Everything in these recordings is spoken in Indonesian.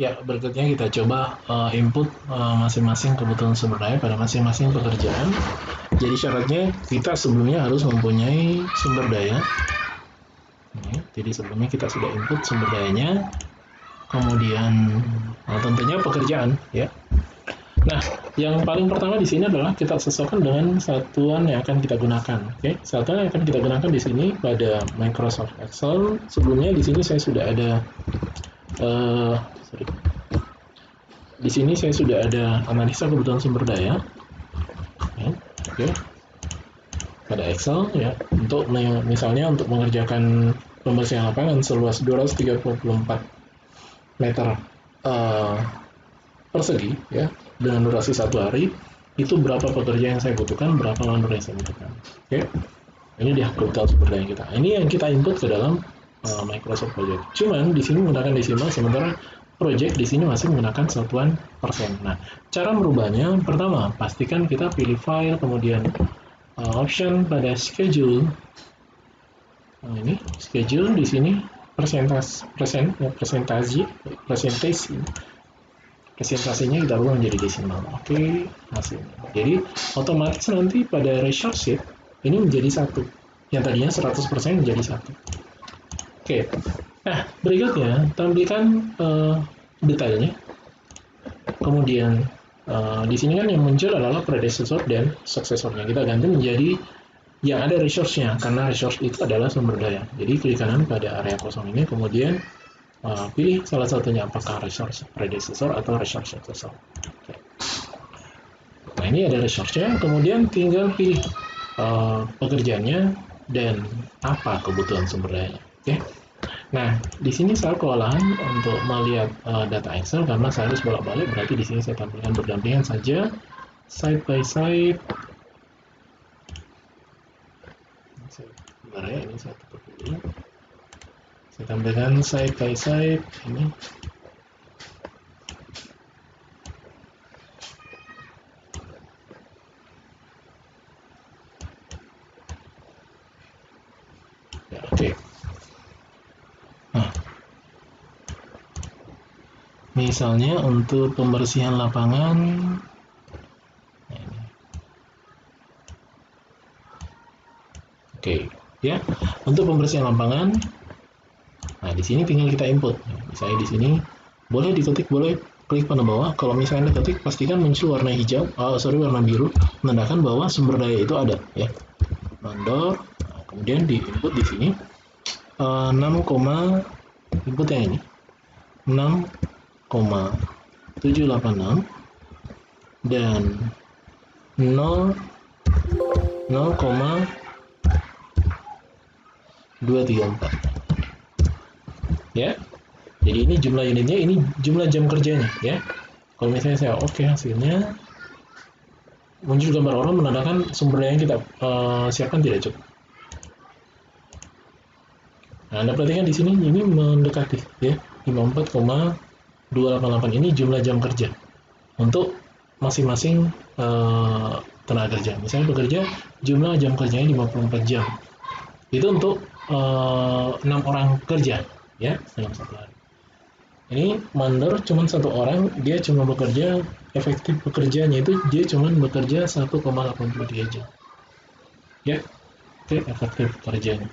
Ya, berikutnya kita coba input masing-masing kebutuhan sumber daya pada masing-masing pekerjaan. Jadi syaratnya kita sebelumnya harus mempunyai sumber daya. Jadi sebelumnya kita sudah input sumber dayanya, kemudian tentunya pekerjaan, ya. Nah, yang paling pertama di sini adalah kita sesuaikan dengan satuan yang akan kita gunakan. Oke, satuan yang akan kita gunakan di sini pada Microsoft Excel. Sebelumnya di sini saya sudah ada di sini saya sudah ada analisa kebutuhan sumber daya, ya, oke, pada Excel, ya, untuk misalnya untuk mengerjakan pembersihan lapangan seluas 234 meter persegi, ya, dengan durasi 1 hari, itu berapa pekerja yang saya butuhkan, berapa lembur yang saya butuhkan. Oke, ini dia kebutuhan sumber daya kita. Ini yang kita input ke dalam Microsoft Project. Cuman di sini menggunakan desimal, sementara project di sini masih menggunakan satuan persen. Nah, cara merubahnya, pertama, pastikan kita pilih file, kemudian option pada schedule. Nah, ini schedule di sini presentasinya kita ubah menjadi desimal. Oke, hasilnya. Jadi otomatis nanti pada resource sheet ini menjadi 1. Yang tadinya 100% menjadi 1. Oke. Nah, berikutnya tampilkan detailnya. Kemudian di sini kan yang muncul adalah predecessor dan suksesornya. Kita ganti menjadi yang ada resource-nya, karena resource itu adalah sumber daya. Jadi klik kanan pada area kosong ini, kemudian pilih salah satunya, apakah resource predecessor atau resource successor. Oke. Nah, ini ada resource-nya, kemudian tinggal pilih pekerjaannya dan apa kebutuhan sumber dayanya. Oke. Nah, di sini saya kewalahan untuk melihat data Excel karena saya harus bolak-balik, berarti di sini saya tampilkan berdampingan saja, side by side. Sebentar ya, ini saya tutup dulu. Saya tampilkan side by side ini. Ya, oke. Nah, misalnya untuk pembersihan lapangan, oke, ya. Untuk pembersihan lapangan, nah di sini tinggal kita input. Misalnya di sini boleh diketik, boleh klik panel bawah. Kalau misalnya diketik, pastikan muncul warna hijau, warna biru, menandakan bahwa sumber daya itu ada, ya. Mandor, nah, kemudian di input di sini 6, input yang ini 6,786 dan 0,234, ya. Jadi ini jumlah unitnya, ini jumlah jam kerjanya, ya. Kalau misalnya saya oke, hasilnya muncul gambar orang menandakan sumber daya yang kita siapkan tidak cukup. Nah, Anda perhatikan di sini ini mendekati, ya, 54,288 ini jumlah jam kerja untuk masing-masing tenaga kerja. Misalnya bekerja, jumlah jam kerjanya 54 jam. Itu untuk 6 orang kerja, ya, dalam satu hari. Ini mandor cuma 1 orang, dia cuma bekerja, efektif bekerjanya itu dia cuma bekerja 1,83 jam. Ya, oke, efektif kerjanya.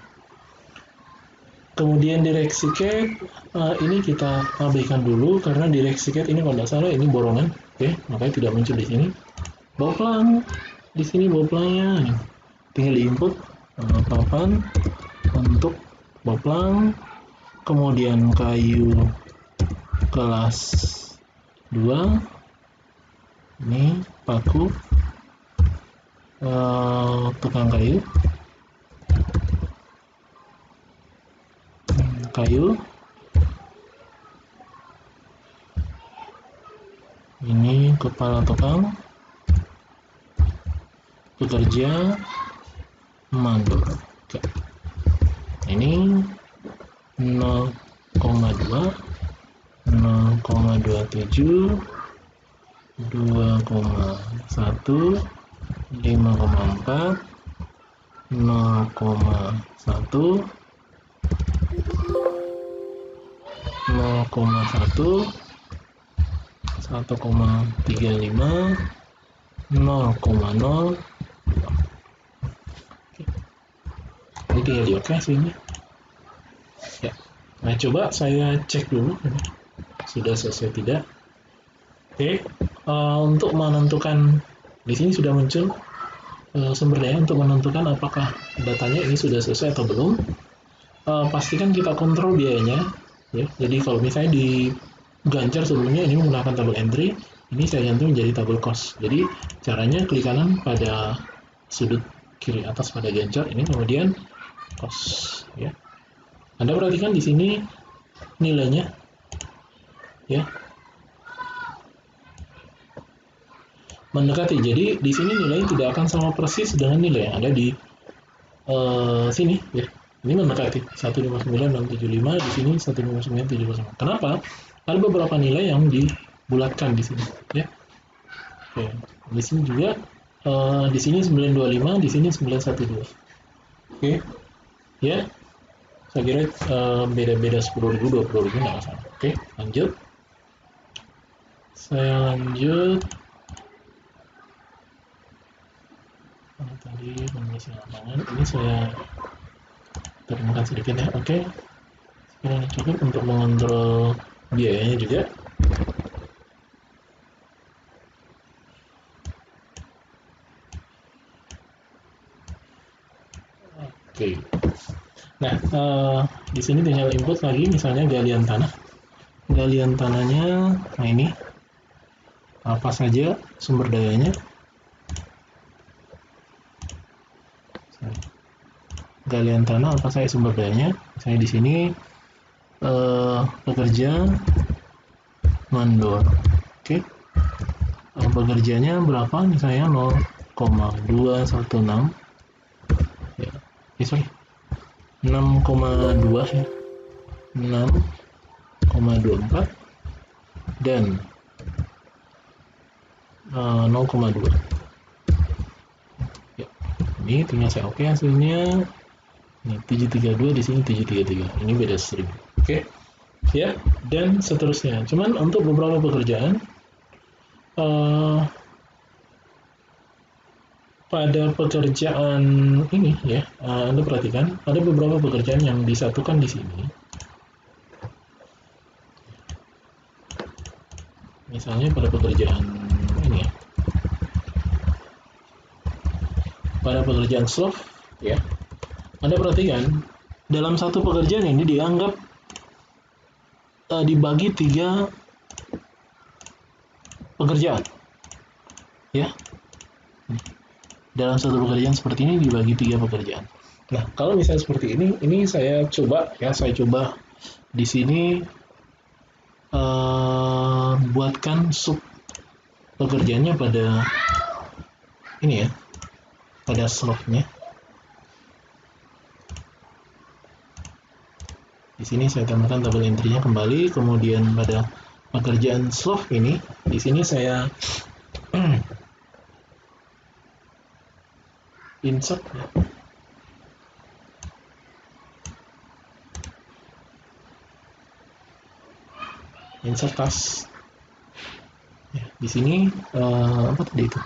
Kemudian direct siket, ini kita abaikan dulu karena direct siket ini kalau tidak salah ini borongan, oke, makanya tidak muncul di sini. Boplang, di sini boplangnya, tinggal diinput papan untuk boplang, kemudian kayu kelas 2, ini paku, tukang kayu, ini kepala tukang, pekerja, mandor. Oke. Ini 0,2, 0,27, 2,1, 5,4, 0,1, 0,1, 1,35, 0,0. Ini tinggal di oke hasilnya. Ya. Nah, coba saya cek dulu ini sudah selesai tidak. Oke, untuk menentukan di sini sudah muncul sumber daya. Untuk menentukan apakah datanya ini sudah selesai atau belum, pastikan kita kontrol biayanya. Ya. Jadi kalau misalnya di Ganjar sebelumnya ini menggunakan tabel entry, ini saya ganti menjadi tabel cost. Jadi caranya klik kanan pada sudut kiri atas pada Ganjar ini, kemudian cost. Ya. Anda perhatikan di sini nilainya, ya, mendekati. Jadi di sini nilai tidak akan sama persis dengan nilai yang ada di sini. Ya. Ini mendekati 159,675, di sini 159,705. Kenapa? Ada beberapa nilai yang dibulatkan di sini, ya. Oke, di sini juga di sini 925, di sini 912. Oke, ya. Saya kira beda-beda 10.000, 20.000 nggak masalah. Oke, lanjut. Saya lanjut. Tadi pengisian lapangan, ini saya turunkan sedikit ya. Oke, sekarang cukup untuk mengontrol biayanya juga. Oke. Nah, di sini tinggal input lagi, misalnya galian tanah. Galian tanahnya, nah ini apa saja sumber dayanya. Galian tanah apa saja sumber dayanya. Misalnya di sini pekerja mandor. Oke. Pekerjanya berapa? Misalnya 0,216. Ya, sorry. 6,2 ya, 6,24 dan 0,2. Ya, ini tinggal saya oke hasilnya. Ini 732, di sini 733. Ini beda 1000. Oke. Ya, dan seterusnya. Cuman untuk beberapa pekerjaan pada pekerjaan ini ya, Anda perhatikan ada beberapa pekerjaan yang disatukan di sini. Misalnya pada pekerjaan ini ya, pada pekerjaan slope ya, Anda perhatikan dalam satu pekerjaan ini dianggap dibagi 3 pekerjaan ya. Dalam satu pekerjaan seperti ini dibagi 3 pekerjaan. Nah, kalau misalnya seperti ini saya coba ya, di sini buatkan sub pekerjaannya pada ini ya, pada slope-nya. Di sini saya tambahkan tabel entry-nya kembali, kemudian pada pekerjaan slope ini, di sini saya insert ya. Insert task. Ya, di sini apa tadi itu?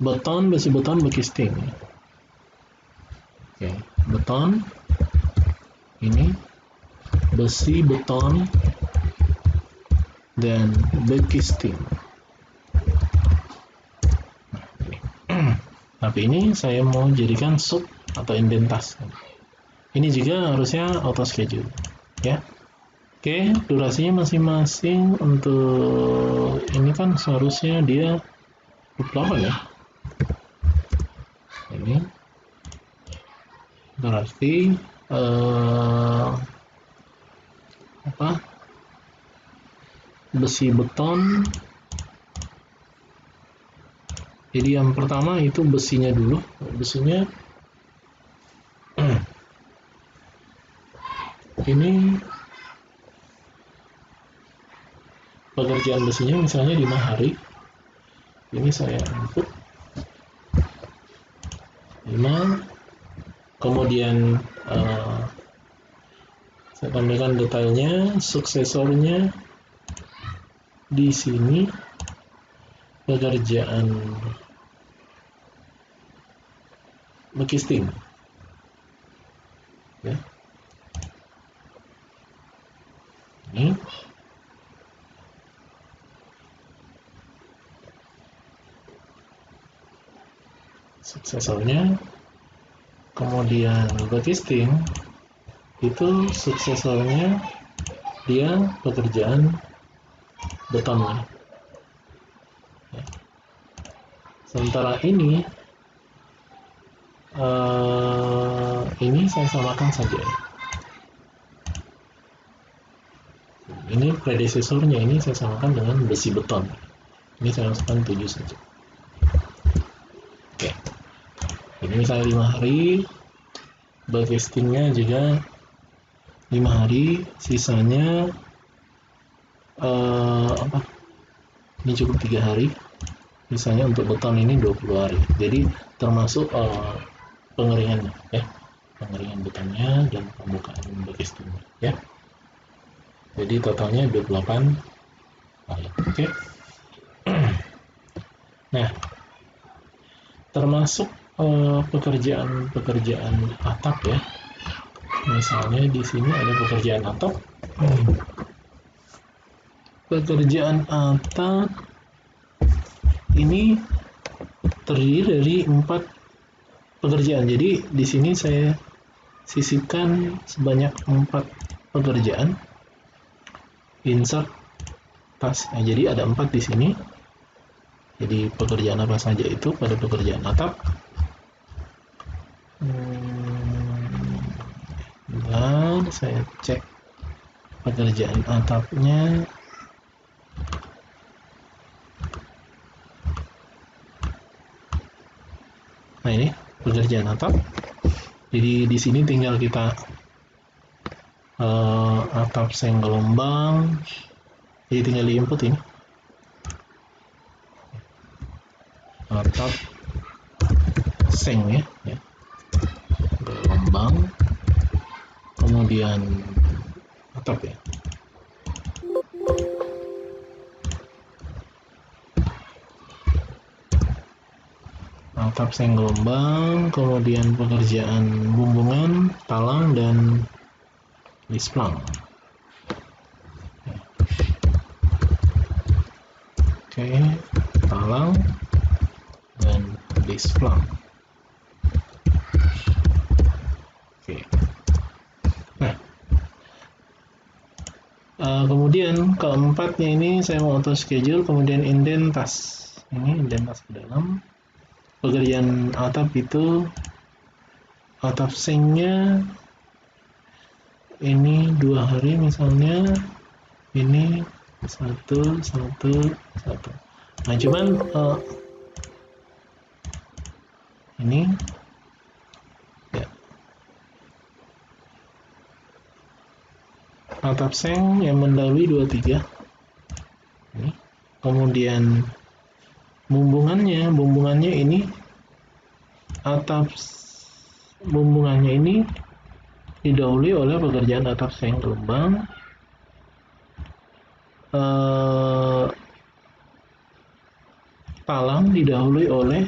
Beton, besi beton, bekisting. Oke, beton. Ini besi beton dan bekisting. Tapi ini saya mau jadikan sub atau indentasi. Ini juga harusnya auto schedule ya. Oke, durasinya masing-masing untuk ini kan seharusnya dia 28 ya. Ini berarti apa? Besi beton. Jadi yang pertama itu besinya dulu, besinya ini pekerjaan besinya misalnya 5 hari. Ini saya input 5, kemudian saya tambahkan detailnya, suksesornya di sini pekerjaan Bekisting, ya. Ini suksesornya, kemudian Bekisting itu suksesornya dia pekerjaan beton. Ya. Sementara ini saya samakan saja. Ini predesesornya, ini saya samakan dengan besi beton. Ini saya masukkan 7 saja. Oke. Ini misalnya 5 hari, Bekistingnya juga 5 hari, sisanya ini cukup 3 hari, misalnya untuk beton ini 20 hari. Jadi termasuk pengeringannya, ya, pengeringan betonnya dan pembukaan Bekistingnya, ya. Jadi totalnya 28 hari. Oke. Nah, termasuk pekerjaan atap, ya. Misalnya di sini ada pekerjaan atap. Pekerjaan atap ini terdiri dari 4 pekerjaan. Jadi di sini saya sisipkan sebanyak 4 pekerjaan. Insert task. Nah, jadi ada 4 di sini. Jadi pekerjaan apa saja itu pada pekerjaan atap. Dan saya cek pekerjaan atapnya. Nah, ini pekerjaan atap. Jadi di sini tinggal kita atap seng gelombang. Jadi tinggal diinput ini. Atap seng, ya. Gelombang. Kemudian atap, ya. Atap seng gelombang, kemudian pekerjaan bumbungan, talang, dan lisplang. Oke, talang dan lisplang. Oke. Nah, kemudian keempatnya ini saya mau auto schedule, kemudian indent task. Ini indent task ke dalam. Pekerjaan atap itu atap sengnya ini 2 hari misalnya, ini 1. Nah, cuman ini, ya, atap seng yang mendahului 23 ini. Kemudian bumbungannya ini, atap bumbungannya ini didahului oleh pekerjaan atap seng gelombang, talang didahului oleh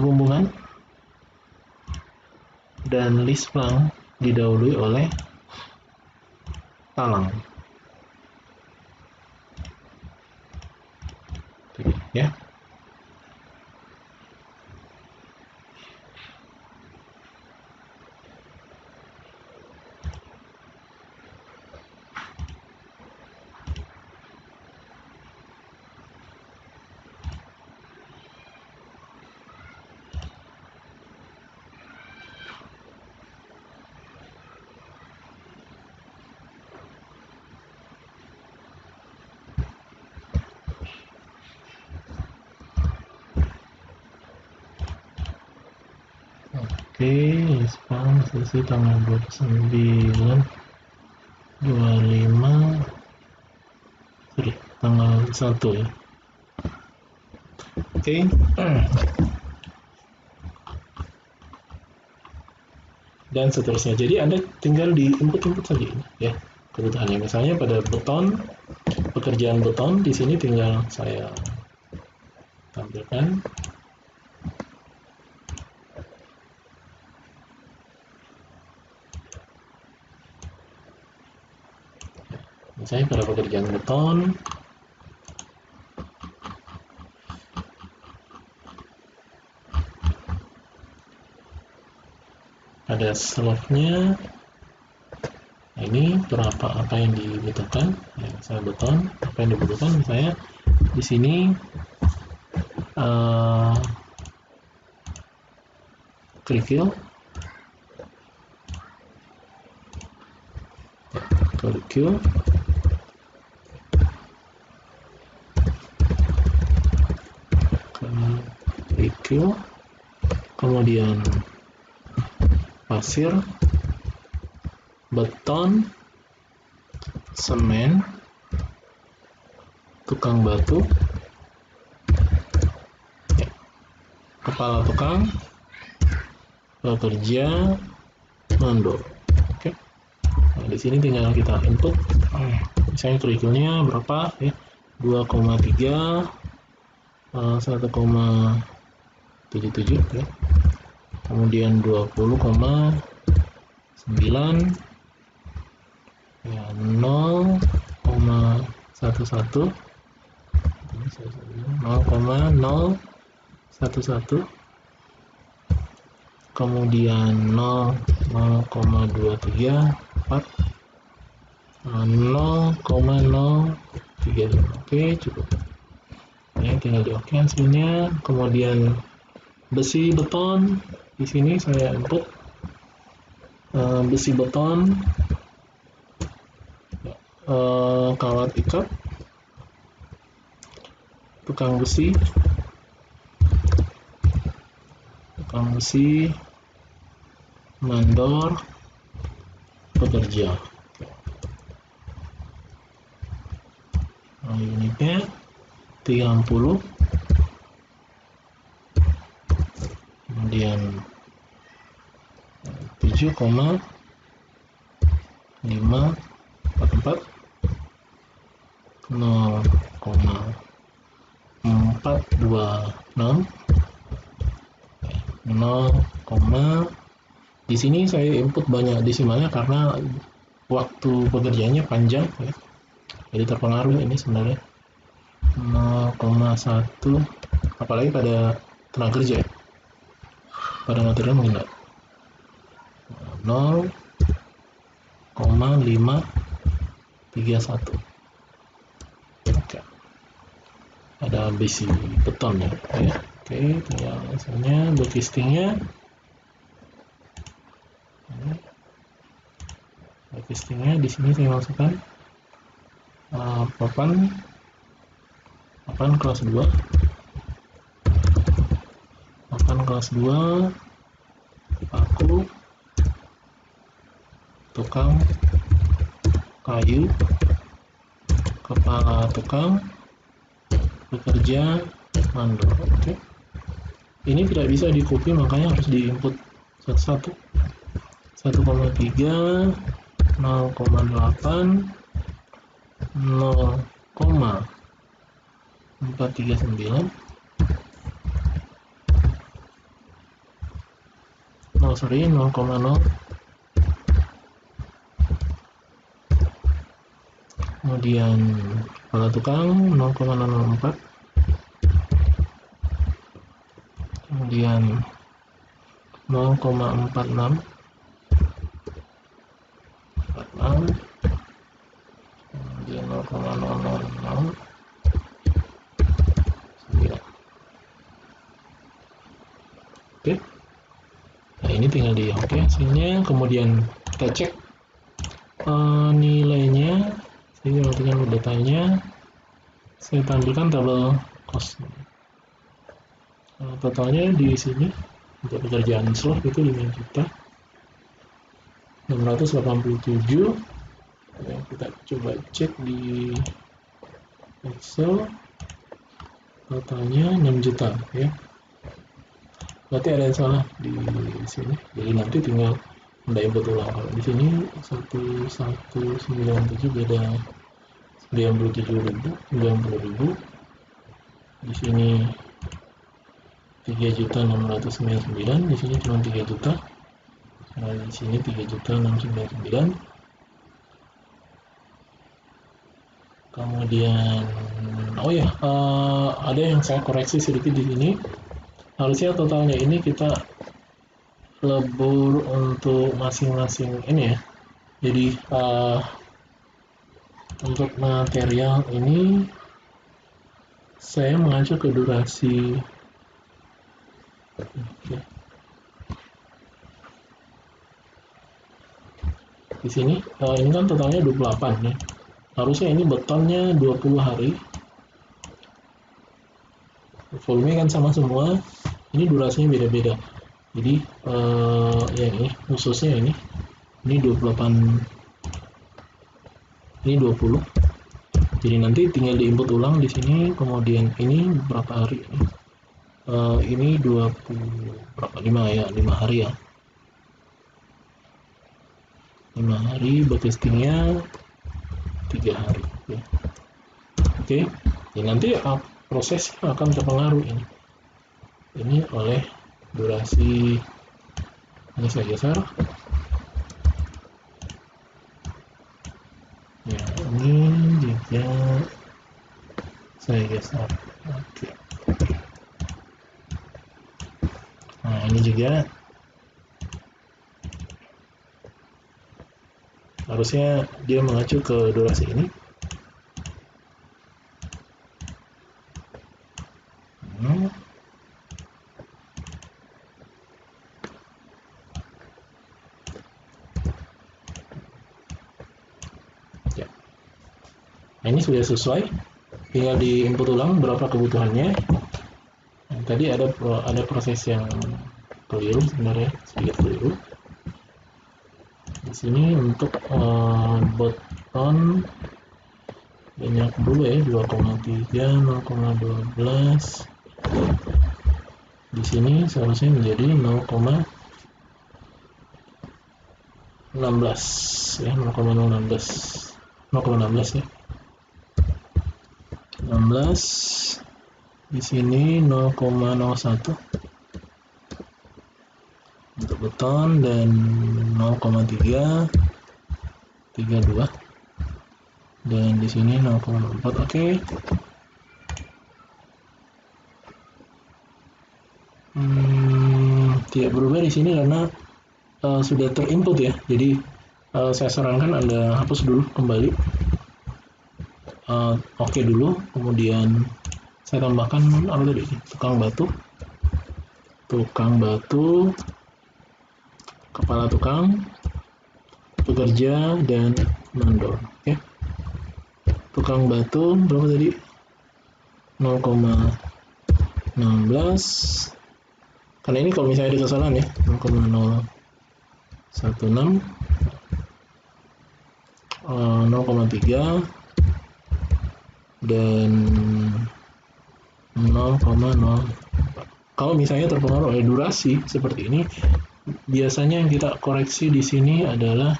bumbungan, dan lisplang didahului oleh talang. Ya. Oke, lisplang selesai tanggal 29, 25, tanggal 1, ya. Oke. Dan seterusnya. Jadi Anda tinggal di input saja ini, ya. kebutuhannya. Misalnya pada beton, pekerjaan beton, di sini tinggal saya tampilkan. Misalnya pada pekerjaan beton, ada slotnya. Nah, ini berapa, apa yang dibutuhkan? Ya, saya beton, apa yang dibutuhkan? Misalnya di sini kerikil, kemudian pasir, beton, semen, tukang batu, kepala tukang, pekerja, mandor. Oke. Nah, di sini tinggal kita input. Misalnya kerikilnya berapa ya? 2,3, 1,77 ya. Kemudian 20,9 ya, 0,11 0,011, kemudian 0,234, 0,035. Oke, cukup ya, tinggal di oke hasilnya. Kemudian besi beton, di sini saya input besi beton, kawat ikat, tukang besi, mandor, pekerja. Nah, unitnya 30, kemudian 7,544, 0,426, 0, di sini saya input banyak desimalnya karena waktu pekerjaannya panjang ya. Jadi terpengaruh ini sebenarnya 0,1, apalagi pada tenaga kerja ya. Pada material mungkin enggak. 0,531. Oke. Ada besi beton ya. Oke, tinggal misalnya backcastingnya. Backcastingnya di sini saya masukkan papan kelas 2, paku, tukang kayu, kepala tukang, pekerja, mandor. Oke. Ini tidak bisa di copy, makanya harus di input satu-satu. 1,3, 0,8, 0,439, 0,0, kemudian kepala tukang 0,004, kemudian 0,46, kemudian 0,009. Oke. Nah, ini tinggal di oke hasilnya. Kemudian kita cek nilainya. Saya perhatikan datanya. Saya tampilkan tabel cost. Totalnya di sini untuk pekerjaan slot itu 5.687. Ya, kita coba cek di Excel, totalnya 6 juta ya. Berarti ada yang salah di sini. Jadi nanti tinggal Anda input ulang. Kalau di sini 1197 beda 90.000. Di sini 3.699, di sini cuma 3 juta. Nah, di sini 3.699. Kemudian ada yang saya koreksi sedikit di sini. Harusnya totalnya ini kita lebur untuk masing-masing ini ya. Jadi untuk material ini saya mengacu ke durasi. Oke. Di sini ini kan totalnya 28 ya. Harusnya ini betonnya 20 hari. Volume kan sama semua. Ini durasinya beda-beda. Jadi yang ini khususnya ini 28, ini 20. Jadi nanti tinggal diinput ulang di sini. Kemudian ini berapa hari? Ini 20 berapa? 5 ya, 5 hari ya. 5 hari, backtestingnya 3 hari ya. Oke. Ya, nanti prosesnya akan terpengaruh ini oleh durasi. Ini saya geser ya, ini juga saya geser. Oke. Nah, ini juga harusnya dia mengacu ke durasi ini. Ya. Nah, ini sudah sesuai, tinggal diinput ulang berapa kebutuhannya. Nah, tadi ada proses yang keliru sebenarnya, sedikit keliru. Di sini untuk beton banyak dulu ya, 2,3, 0,12. Di sini seharusnya menjadi 0,16 ya, 0,016 ya. 16. Di sini 0,01 untuk beton dan 0,332 dan di sini 0,4. Oke. Tidak berubah di sini karena sudah terinput ya. Jadi saya sarankan Anda hapus dulu kembali. Oke dulu, kemudian saya tambahkan apa tadi? Tukang batu, kepala tukang, pekerja, dan mandor. Oke. Tukang batu berapa tadi? 0,16. Karena ini kalau misalnya ada kesalahan ya, 0,016, 0,3 dan 0,0. Kalau misalnya terpengaruh oleh durasi seperti ini, biasanya yang kita koreksi di sini adalah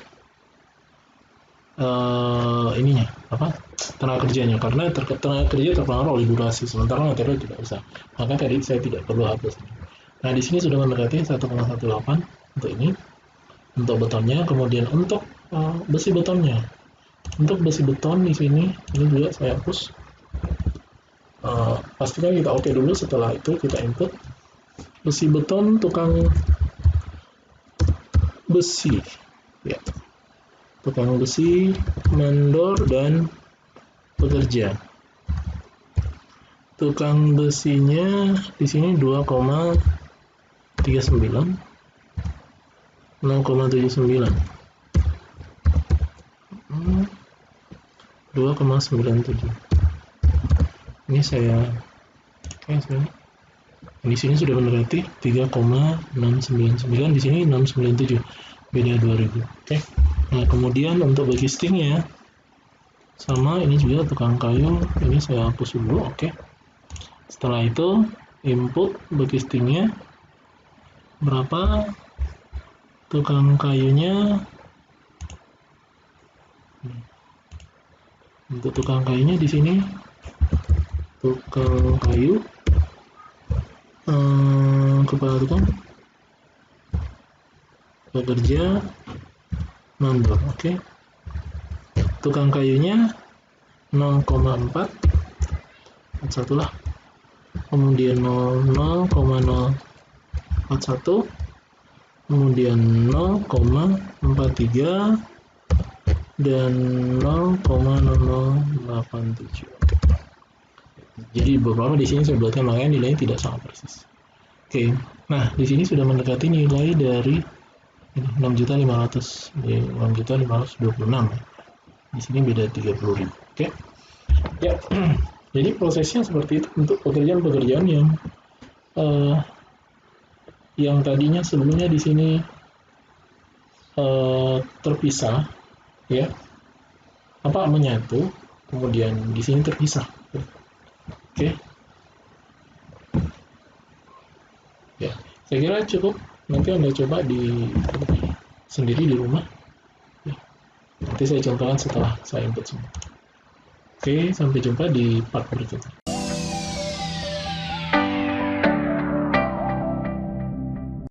tenaga kerjanya, karena tenaga kerja terpengaruh oleh durasi, sementara material tidak usah. Maka tadi saya tidak perlu hapus. Nah, di sini sudah mendekati 1,18 untuk ini, untuk betonnya. Kemudian untuk besi betonnya, untuk besi beton di sini, ini juga saya hapus. Pastikan kita oke dulu, setelah itu kita input besi beton, tukang besi, ya, tukang besi, mandor, dan pekerja. Tukang besinya di sini 2,39, 0,79, 2,97. Ini saya di sini sudah mendekati 3,699, di sini 697, beda 2000. Oke. Nah, kemudian untuk backcastingnya sama, ini juga tukang kayu, ini saya hapus dulu. Oke. Setelah itu input backcastingnya berapa, tukang kayunya, untuk tukang kayunya di sini tukang kayu, kepala tukang, pekerja, mandor. Oke. Tukang kayunya 0,4, satu lah, kemudian 0,041, kemudian 0,43, dan 0,0087. Oke. Jadi beberapa di sini saya buatkan, makanya nilainya tidak sama persis. Oke. Nah, di sini sudah mendekati nilai dari 6.500, 6.526. Di sini beda 30.000. Oke. Ya. Jadi prosesnya seperti itu untuk pekerjaan-pekerjaan yang tadinya sebelumnya di sini terpisah, ya, menyatu, kemudian di sini terpisah. Oke. Ya, saya kira cukup. Nanti Anda coba sendiri di rumah. Ya. Nanti saya contohkan setelah saya input semua. Oke, sampai jumpa di part berikutnya.